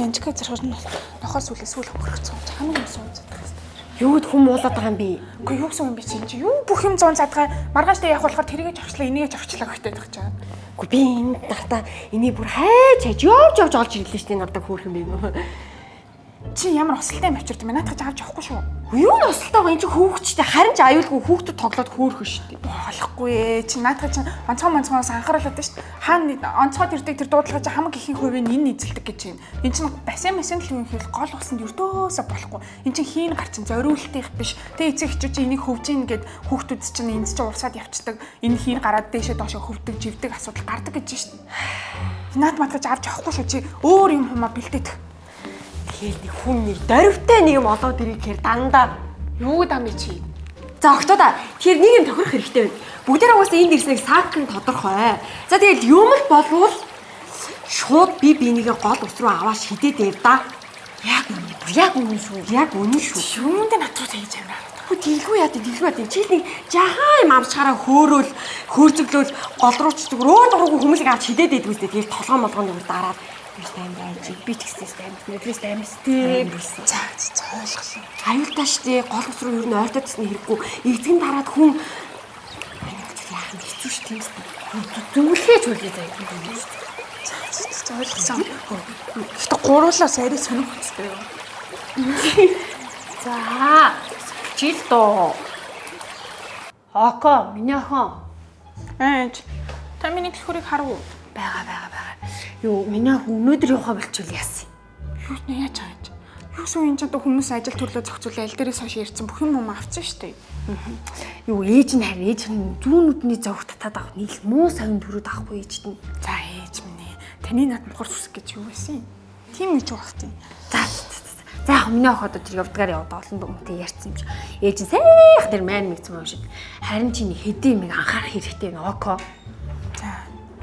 манжикаа зархаж нохоо сүлээ сүүл хөнгөрчихсөн. Хамгийн юм суун задах юм. Юуд хүм болоод байгаа юм бэ? Үгүй юу гэсэн юм бэ чи? Юу бүх юм 100 задгаа маргааштай явах болохоор тэрийгэ жавчлаа, энийгээ жавчлаа гэхдээ байх чаа. Үгүй би энэ гартаа энийг бүр хайж явж олж ирлээ шүү дээ надад хөөх юм бэ. Чи ямар осолтой юм авчирд юм бэ? Наадах авч авахгүй шүү. Юу н осолтой байгаа энэ чи хөөхчтэй харин ч аюулгүй хүүхдүүд тоглоод хөөхөн шүү дээ. Болохгүй ээ. Чи наадах чи онцгоос анхааруулаад байна шүү дээ. Хаана онцгойд ирдэг тэр дуудлага чи хамаг ихийн хувийг энэ эзэлдэг гэж юм. Энэ чинь басин л юм хэл гол усанд өртөөсө болохгүй. Энэ чинь хийн гар чинь зориултыг биш. Тэ эцэг эхчүүд чи энийг хөвж ийн гэд хүүхдүүд чинь энд чинь урсаад явцдаг. Энэ хийн гараад дээшээ доошоо хөвдөг, живдэг асуудал гардаг гэж шүү дээ. Наад матгаж авч авахгүй шүү чи өөр юм хумаа бэлдээд. Тэгэхээр нэг хүн нэг дөрвтэй нэг юм олоод ирэхээр дандаа юу дам бэ чи? За октода тэгэхээр нэг юм тохирох хэрэгтэй байна. Бүгдээр угаасаа энд ирснийг саакн тодорхой. За тэгэл юм л болвол шууд би бинийгээ гол ус руу аваад шидэд яв да. Яг үнэн шүү. Юунд над руу тэгж амраа. Хөө дэлгүү яа чи нэг жахан юм амчаараа хөөрөөл хөөрцөглөөл гол руу ч зүгээр дургу хүмүүсийг аваад шидэд идэх үстэй тэгэл толгоо молгооны үр дараад би ч гэсэн нэтрээс амьстэй. За ойлголоо. Аюултай штэ гол ус руу ер нь ойртоод тасны хэрэггүй. Эцгэн дараад хүн яах юм хэцүү ш тийм үстэй. Зүгэлхээж үлээ заяа. За ойлголоо. Гэтэ гуруулаас арай сонирх хэвчтэй юу. За чил доо. Око минийхон. Та миний дэлхүрийг харав уу? Бага. Юу миний өнөөдөр явахаа болчихвол яасан. Юу нэ яаж ааж. Юусэн энэ ч одоо хүмүүс ажил төрлөө зохицуулаа аль дээрээс хойш ярьсан бүх юм авцсан шүү дээ. Юу ээж нь харин ээж нь зүүнүүдний зовх татаад авах нийл муу савин төрөд авахгүй ээжд нь. За ээж минь ээ. Таны над мухар сүсэх гэж юу байсан юм? Тийм гэж байх тийм. За яг миний охид тэр явдгаар яваад олон хүнтэй ярьсан юм чи. Ээж нь сайх тэр маань мэгцэн юм шиг. Харин чиний хэдийн юм анхаарах хэрэгтэй нэ око.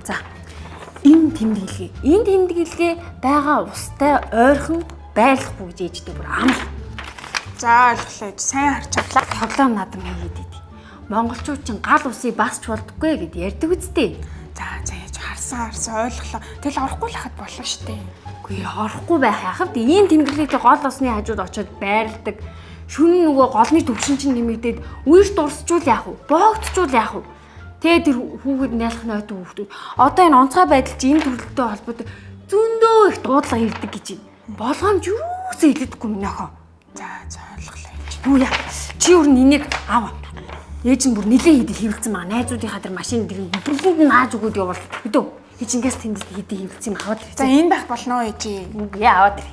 За энэ тэмдэглэгээ байгаа устай ойрхон байлгахгүй гэж ээжтэй бүр ам. За ойлголоо ээж сайн харж авлаа. Тоглоом надад хийгээд идэв. Монголчууд ч гал усыг басч болдоггүй гэд ярьдаг үстэй. За ээж харсан ойлголоо. Тэгэл орохгүй л хахад болно штэ. Үгүй орохгүй байх яхав. Ийм тэмдэглэлтэй гол усны хажууд очиод байрладаг. Шүн нөгөө голны төвшин чинь нэмэгдээд үерт дурсчул яах вэ? Боогдчул яах вэ? Тэгээ тэр хүүхэд найлах нойтон хүүхдүүд одоо энэ онцгой байдал чи энэ төрлөлтөй холбоотой зөндөө их дуудлага ирдэг гэж байна. Болгоомж юусээ хэлэдэггүй минь охоо. За ойлголоо ээж. Юу яа. Чи өөр нь энийг ав. Ээж нь бүр нилээ хийдэл хэвлэлсэн маа. Найзуудынхаа тэр машин дээр бүрлэнд нь нааж өгөөд явбал өдөө. Ээж ингээс тэндээс хийдэл хэвлэлсэн юм аваад. За энэ байх болно ээж. Яа аваад.